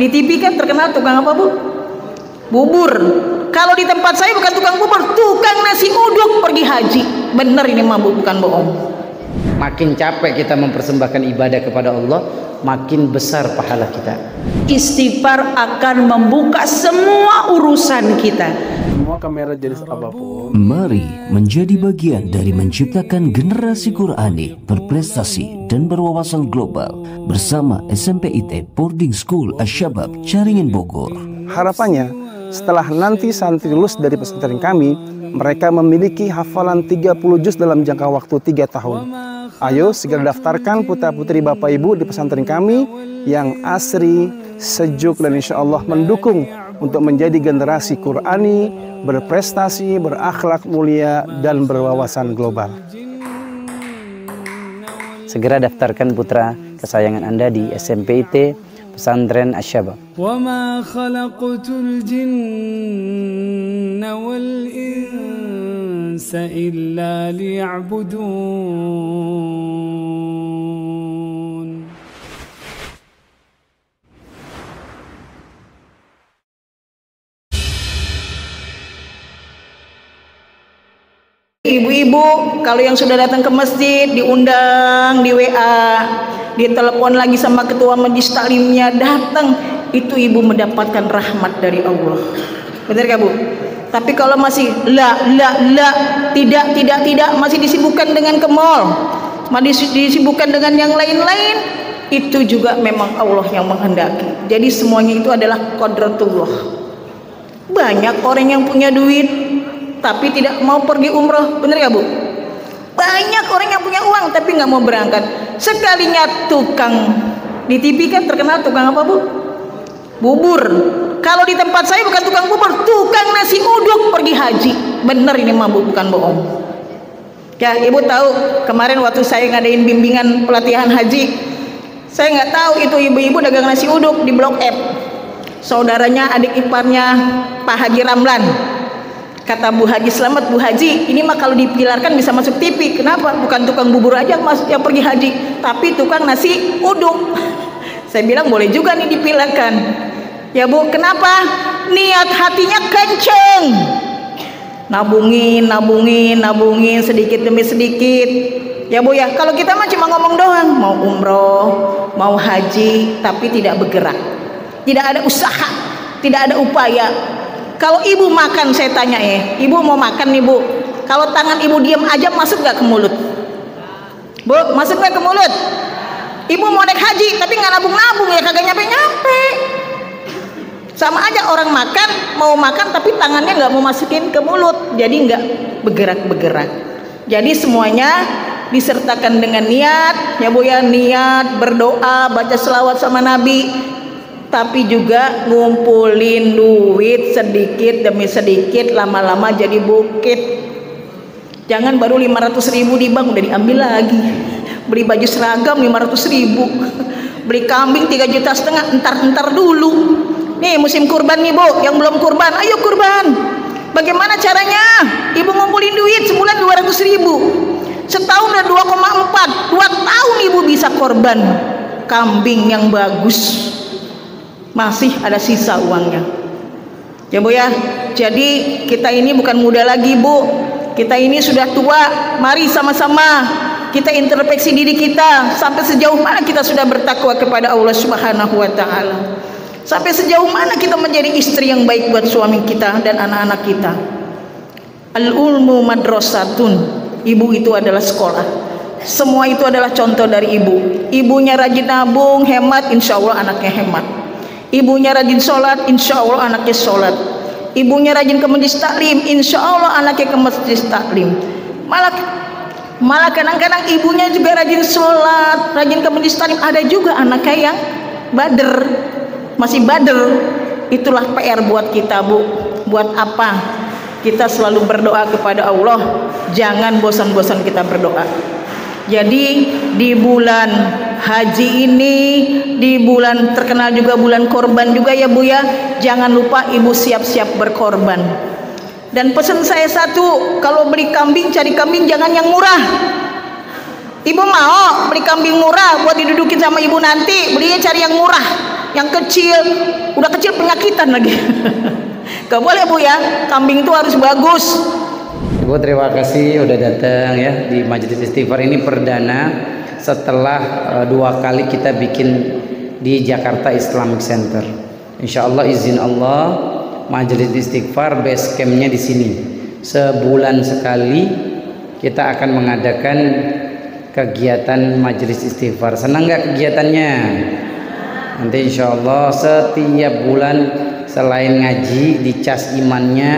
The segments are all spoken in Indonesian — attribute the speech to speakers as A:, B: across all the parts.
A: Di TV kan terkenal tukang apa, Bu? Bubur. Kalau di tempat saya bukan tukang bubur, tukang nasi uduk pergi haji. Bener ini mah, Bu, bukan bohong.
B: Makin capek kita mempersembahkan ibadah kepada Allah, makin besar pahala kita.
C: Istighfar akan membuka semua urusan kita.
D: Semua kamera jenis apapun.
E: Mari menjadi bagian dari menciptakan generasi Qurani berprestasi dan berwawasan global bersama SMPIT Boarding School Asy-Syabab Caringin Bogor.
D: Harapannya setelah nanti santri lulus dari pesantren kami, mereka memiliki hafalan 30 juz dalam jangka waktu 3 tahun. Ayo segera daftarkan putra-putri Bapak Ibu di pesantren kami yang asri, sejuk, dan insya Allah mendukung untuk menjadi generasi Qurani, berprestasi, berakhlak mulia, dan berwawasan global.
B: Segera daftarkan putra kesayangan Anda di SMPIT Pesantren Asy-Syabab.
F: وَمَا خَلَقْتُ الْجِنَّ وَالْإِنسَ إِلَّا لِيَعْبُدُونَ.
A: Ibu-ibu kalau yang sudah datang ke masjid diundang di WA, ditelepon lagi sama ketua majelis taklimnya, datang, itu ibu mendapatkan rahmat dari Allah. Benar gak, Bu? Tapi kalau masih tidak masih disibukkan dengan ke mall, masih disibukkan dengan yang lain-lain, itu juga memang Allah yang menghendaki. Jadi semuanya itu adalah qadratullah. Banyak orang yang punya duit tapi tidak mau pergi umroh, bener gak, Bu? Banyak orang yang punya uang tapi nggak mau berangkat. Sekalinya tukang di TV kan terkenal tukang apa, Bu? Bubur. Kalau di tempat saya bukan tukang bubur, tukang nasi uduk pergi haji. Bener ini mah, Bu, bukan bohong. Ya, Ibu tahu kemarin waktu saya ngadain bimbingan pelatihan haji, saya nggak tahu itu ibu-ibu dagang nasi uduk di Blok F. Saudaranya, adik iparnya Pak Haji Ramlan. Kata Bu Haji, selamat Bu Haji, ini mah kalau dipilarkan bisa masuk TV. Kenapa? Bukan tukang bubur aja yang pergi haji, tapi tukang nasi uduk. Saya bilang boleh juga nih dipilarkan. Ya Bu, kenapa? Niat hatinya kenceng. Nabungin sedikit demi sedikit. Ya Bu ya, kalau kita mah cuma ngomong doang, mau umroh, mau haji, tapi tidak bergerak. Tidak ada usaha, tidak ada upaya. Kalau ibu makan, saya tanya ya, ibu mau makan nih, Bu, kalau tangan ibu diam aja masuk gak ke mulut? Bu, masuk gak ke mulut? Ibu mau naik haji tapi nggak nabung-nabung, ya kagak nyampe-nyampe. Sama aja orang makan, mau makan tapi tangannya nggak mau masukin ke mulut, jadi nggak bergerak-bergerak. Jadi semuanya disertakan dengan niat, ya Bu ya, niat, berdoa, baca selawat sama Nabi, tapi juga ngumpulin duit sedikit demi sedikit, lama-lama jadi bukit. Jangan baru 500.000 di bank udah diambil lagi. Beli baju seragam 500.000, beli kambing 3,5 juta, entar dulu. Nih musim kurban nih, Bu, yang belum kurban, ayo kurban. Bagaimana caranya? Ibu ngumpulin duit sebulan 200.000, setahun udah 2,4, 2 tahun ibu bisa korban kambing yang bagus. Masih ada sisa uangnya, ya Bu ya. Jadi kita ini bukan muda lagi, Bu, kita ini sudah tua. Mari sama-sama kita introspeksi diri kita, sampai sejauh mana kita sudah bertakwa kepada Allah Subhanahu wa Ta'ala, sampai sejauh mana kita menjadi istri yang baik buat suami kita dan anak-anak kita. Al-ulmu madrasatun, ibu itu adalah sekolah. Semua itu adalah contoh dari ibu. Ibunya rajin nabung, hemat, insya Allah anaknya hemat. Ibunya rajin sholat, insya Allah anaknya sholat. Ibunya rajin ke majelis taklim, insya Allah anaknya ke majelis taklim. Malah kadang-kadang ibunya juga rajin sholat, rajin ke majelis taklim. Ada juga anaknya yang bader, masih bader. Itulah PR buat kita, Bu. Buat apa? Kita selalu berdoa kepada Allah. Jangan bosan-bosan kita berdoa. Jadi di bulan haji ini, di bulan terkenal juga bulan korban juga ya Bu ya, jangan lupa ibu siap-siap berkorban. Dan pesan saya satu, kalau beli kambing cari kambing jangan yang murah. Ibu mau beli kambing murah buat didudukin sama ibu nanti, belinya cari yang murah. yang kecil, udah kecil penyakitan lagi. Gak boleh Bu ya, kambing itu harus bagus.
B: Ibu terima kasih udah datang ya di Majelis Istighfar ini perdana setelah 2 kali kita bikin di Jakarta Islamic Center. Insya Allah izin Allah Majelis Istighfar base campnya di sini. Sebulan sekali kita akan mengadakan kegiatan Majelis Istighfar. Senang nggak kegiatannya? Nanti insya Allah setiap bulan selain ngaji dicas imannya,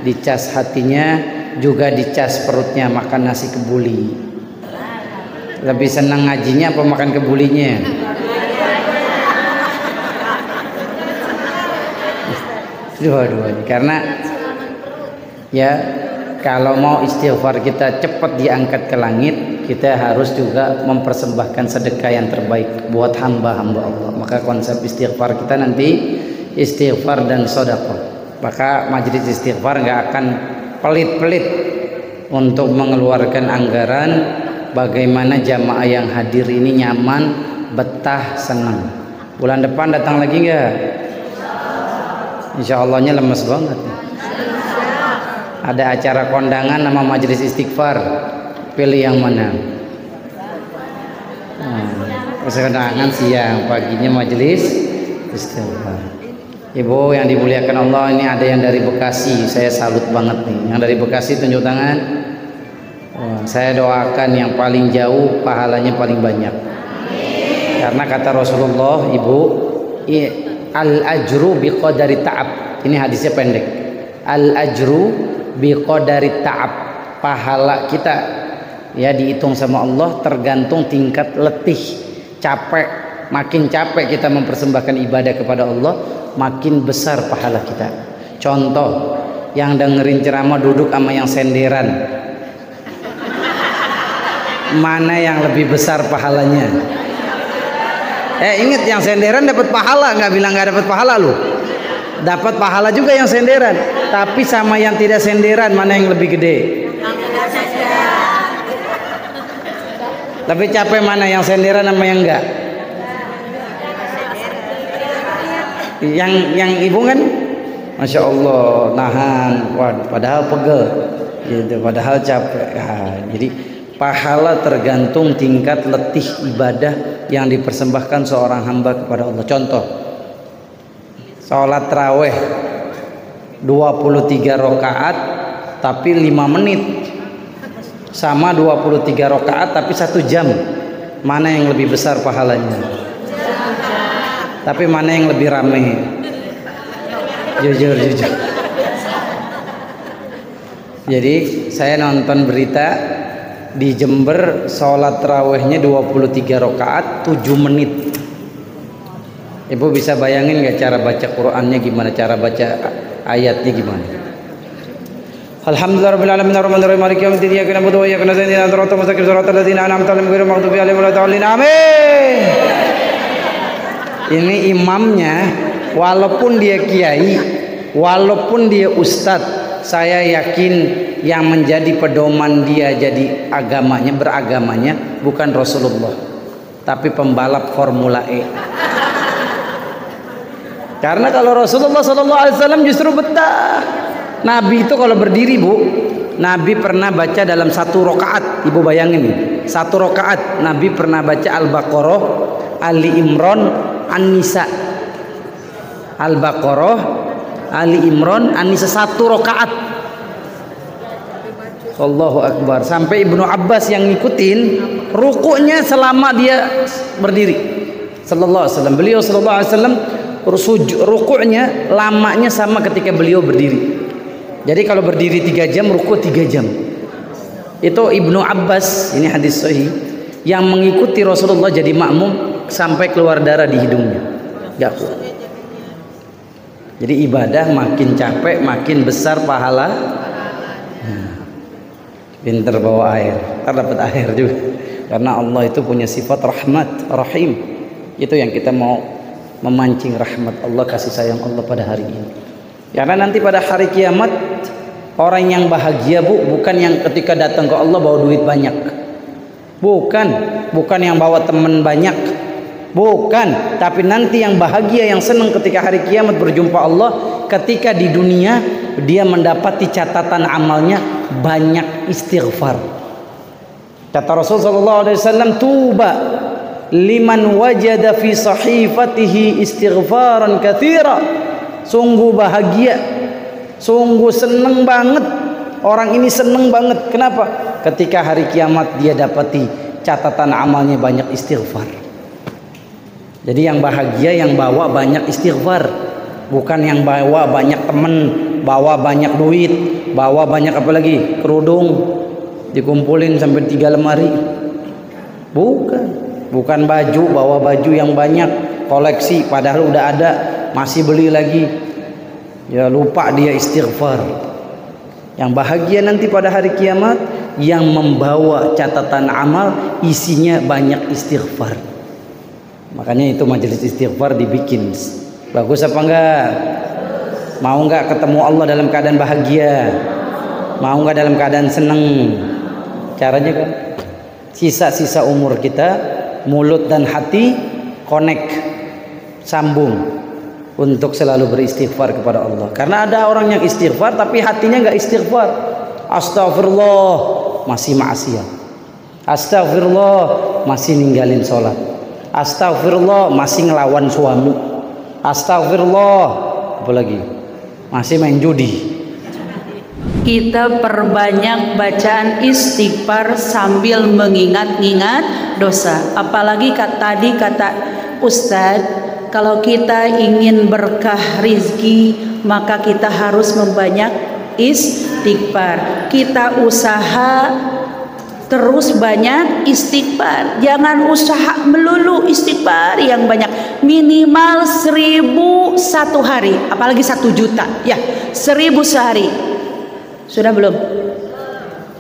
B: dicas hatinya, juga dicas perutnya, makan nasi kebuli. Lebih senang ngajinya apa makan kebulinya? Dua-duanya. Karena ya kalau mau istighfar kita cepat diangkat ke langit, kita harus juga mempersembahkan sedekah yang terbaik buat hamba-hamba Allah. Maka konsep istighfar kita nanti istighfar dan sedekah. Maka majelis istighfar nggak akan pelit-pelit untuk mengeluarkan anggaran bagaimana jamaah yang hadir ini nyaman, betah, senang. Bulan depan datang lagi nggak? Insya Allahnya lemes banget. Ada acara kondangan nama majelis istighfar, pilih yang mana? Kondangan siang, paginya majelis istighfar. Ibu yang dimuliakan Allah, ini ada yang dari Bekasi, saya salut banget nih. Yang dari Bekasi tunjuk tangan. Saya doakan yang paling jauh pahalanya paling banyak. Karena kata Rasulullah, Ibu, al-ajru biqadari ta'ab. Ini hadisnya pendek. Al-ajru biqadari ta'ab. Pahala kita ya dihitung sama Allah tergantung tingkat letih, capek. Makin capek kita mempersembahkan ibadah kepada Allah, makin besar pahala kita. Contoh, yang dengerin ceramah duduk sama yang senderan, mana yang lebih besar pahalanya? Ingat yang senderan dapat pahala, nggak bilang nggak dapat pahala loh. Dapat pahala juga yang senderan, tapi sama yang tidak senderan mana yang lebih gede? Tapi capek mana yang senderan sama yang enggak? Yang ibu kan, masya Allah nahan, padahal pegel, gitu, padahal capek. Jadi pahala tergantung tingkat letih ibadah yang dipersembahkan seorang hamba kepada Allah. Contoh, sholat taraweh 23 rakaat tapi 5 menit, sama 23 rakaat tapi 1 jam, mana yang lebih besar pahalanya? Tapi mana yang lebih ramai? Jujur. Jadi saya nonton berita di Jember, sholat tarawehnya 23 rakaat 7 menit. Ibu bisa bayangin nggak cara baca Qur'annya gimana, cara baca ayatnya gimana? Alhamdulillahirabbil alamin arrahmanirrahim maliki yaumiddin iyyaka na'budu wa iyyaka nasta'in ihdinas siratal mustaqim siratal ladzina an'amta 'alaihim ghairil maghdubi 'alaihim waladdallin. Amin. Ini imamnya, walaupun dia kiai, walaupun dia ustadz, saya yakin yang menjadi pedoman dia jadi agamanya, beragamanya bukan Rasulullah, tapi pembalap Formula E. Karena kalau Rasulullah SAW justru betah. Nabi itu kalau berdiri, Bu, Nabi pernah baca dalam 1 rakaat. Ibu bayangin nih, 1 rakaat Nabi pernah baca Al-Baqarah, Ali Imran, An-Nisa. Al-Baqarah, Ali Imran, An-Nisa 1 rakaat. Allahu Akbar. Sampai Ibnu Abbas yang ngikutin rukuknya selama dia berdiri. Sallallahu alaihi wasallam. Beliau sallallahu alaihi wasallam rukuknya lamanya sama ketika beliau berdiri. Jadi kalau berdiri 3 jam, rukuk 3 jam. Itu Ibnu Abbas, ini hadis sahih, yang mengikuti Rasulullah jadi makmum sampai keluar darah di hidungnya, gak kuat. Jadi ibadah makin capek makin besar pahala. Pinter bawa air, dapat air juga. Karena Allah itu punya sifat rahmat, rahim. Itu yang kita mau memancing rahmat Allah, kasih sayang Allah pada hari ini. Karena nanti pada hari kiamat orang yang bahagia, Bu, bukan yang ketika datang ke Allah bawa duit banyak. Bukan yang bawa teman banyak. Bukan, tapi nanti yang bahagia, yang senang ketika hari kiamat berjumpa Allah, ketika di dunia dia mendapati catatan amalnya banyak istighfar. Kata Rasulullah SAW, tuba liman wajada fi sahifatihi istighfaran katsira. Sungguh bahagia, sungguh senang banget. Orang ini senang banget. Kenapa? Ketika hari kiamat dia dapati catatan amalnya banyak istighfar. Jadi yang bahagia yang bawa banyak istighfar, bukan yang bawa banyak temen, bawa banyak duit, bawa banyak apa lagi, kerudung dikumpulin sampai 3 lemari. Bukan baju, bawa baju yang banyak, koleksi padahal udah ada, masih beli lagi. Ya lupa dia istighfar. Yang bahagia nanti pada hari kiamat yang membawa catatan amal isinya banyak istighfar. Makanya itu majelis istighfar dibikin. Bagus apa enggak? Mau enggak ketemu Allah dalam keadaan bahagia? Mau enggak dalam keadaan senang? Caranya kan sisa-sisa umur kita, mulut dan hati connect, sambung untuk selalu beristighfar kepada Allah. Karena ada orang yang istighfar tapi hatinya enggak istighfar. Astagfirullah masih maksiat. Astagfirullah masih ninggalin sholat. Astagfirullah masih ngelawan suami. Astagfirullah apalagi masih main judi.
C: Kita perbanyak bacaan istighfar sambil mengingat-ingat dosa. Apalagi tadi kata Ustadz, kalau kita ingin berkah rizki maka kita harus membanyak istighfar. Kita usaha terus banyak istighfar. Jangan usaha melulu istighfar yang banyak. Minimal 1000 satu hari, apalagi 1 juta. Ya, 1000 sehari. Sudah belum?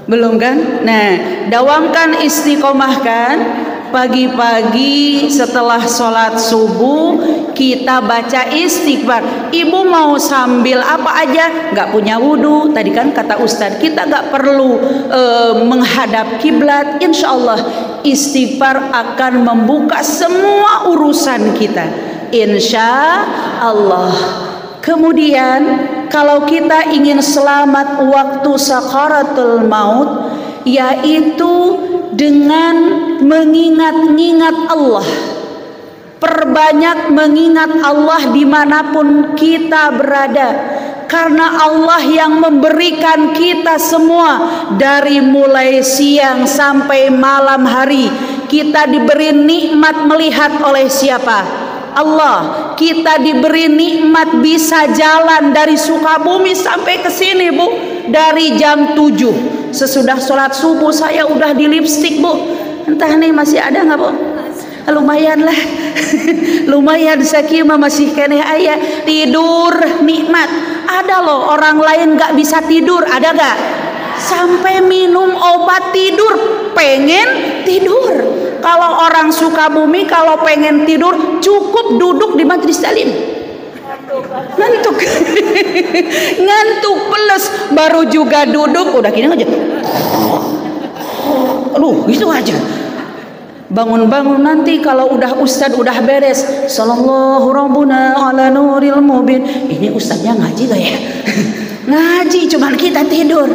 C: Belum kan? Nah, dawamkan istiqomahkan. Pagi-pagi setelah sholat subuh kita baca istighfar. Ibu mau sambil apa aja, nggak punya wudhu. Tadi kan kata Ustadz kita nggak perlu menghadap kiblat. Insya Allah istighfar akan membuka semua urusan kita. Insya Allah. Kemudian kalau kita ingin selamat waktu sakaratul maut, yaitu dengan mengingat-ingat Allah. Perbanyak mengingat Allah dimanapun kita berada, karena Allah yang memberikan kita semua. Dari mulai siang sampai malam hari kita diberi nikmat melihat oleh siapa? Allah. Kita diberi nikmat bisa jalan dari Sukabumi sampai ke sini, Bu, dari jam 7. Sesudah sholat subuh saya udah di lipstick, Bu. Entah nih masih ada nggak, Bu? Lumayan lah. Lumayan sakimah masih kene ayah. Tidur nikmat. Ada loh orang lain nggak bisa tidur, ada nggak? Sampai minum obat tidur, pengen tidur. Kalau orang Sukabumi kalau pengen tidur cukup duduk di majelis taklim. Ngantuk. Ngantuk peles, baru juga duduk udah gini aja. Aduh, gitu aja. Bangun-bangun nanti kalau udah ustadz udah beres, sallallahu rabbuna ala nuril mubin. Ini ustadznya ngaji gak ya? Ngaji, cuman kita tidur.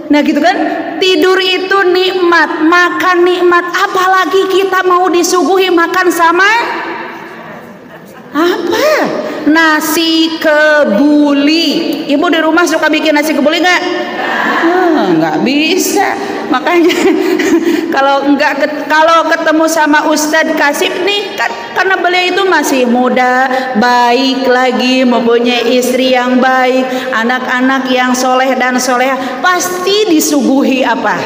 C: Nah gitu kan, tidur itu nikmat, makan nikmat, apalagi kita mau disuguhi makan sama apa? Nasi kebuli. Ibu di rumah suka bikin nasi kebuli nggak? Nggak bisa. Makanya kalau ketemu sama Ustadz Kasif nih kan, karena beliau itu masih muda, baik lagi, mempunyai istri yang baik, anak-anak yang soleh dan soleha, pasti disuguhi apa?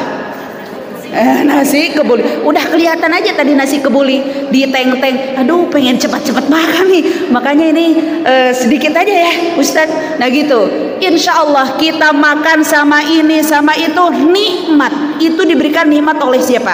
C: Nasi kebuli. Udah kelihatan aja tadi nasi kebuli di teng-teng. Aduh, pengen cepat-cepat makan nih. Makanya ini sedikit aja ya, Ustadz. Nah gitu. Insya Allah kita makan sama ini sama itu nikmat. Itu diberikan nikmat oleh siapa?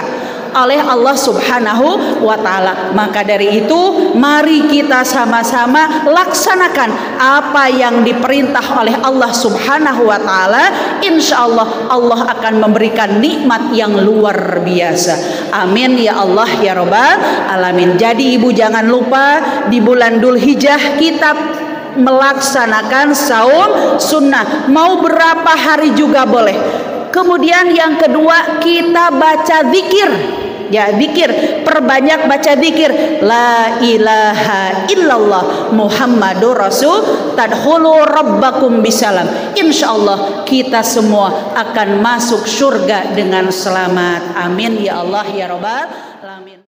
C: oleh Allah Subhanahu wa Ta'ala. Maka dari itu, mari kita sama-sama laksanakan apa yang diperintah oleh Allah Subhanahu wa Ta'ala. Insya Allah, Allah akan memberikan nikmat yang luar biasa. Amin ya Allah ya Rabbal alamin. Jadi ibu jangan lupa di bulan Dzulhijjah kita melaksanakan saum sunnah, mau berapa hari juga boleh. Kemudian yang kedua, kita baca zikir. Ya, zikir, perbanyak baca zikir. La ilaha illallah Muhammadur Rasul tadkhulu rabbakum bisalam. Insyaallah kita semua akan masuk surga dengan selamat. Amin ya Allah ya Rabbal alamin.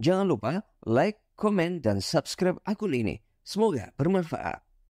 E: Jangan lupa like, komen, dan subscribe akun ini. Semoga bermanfaat.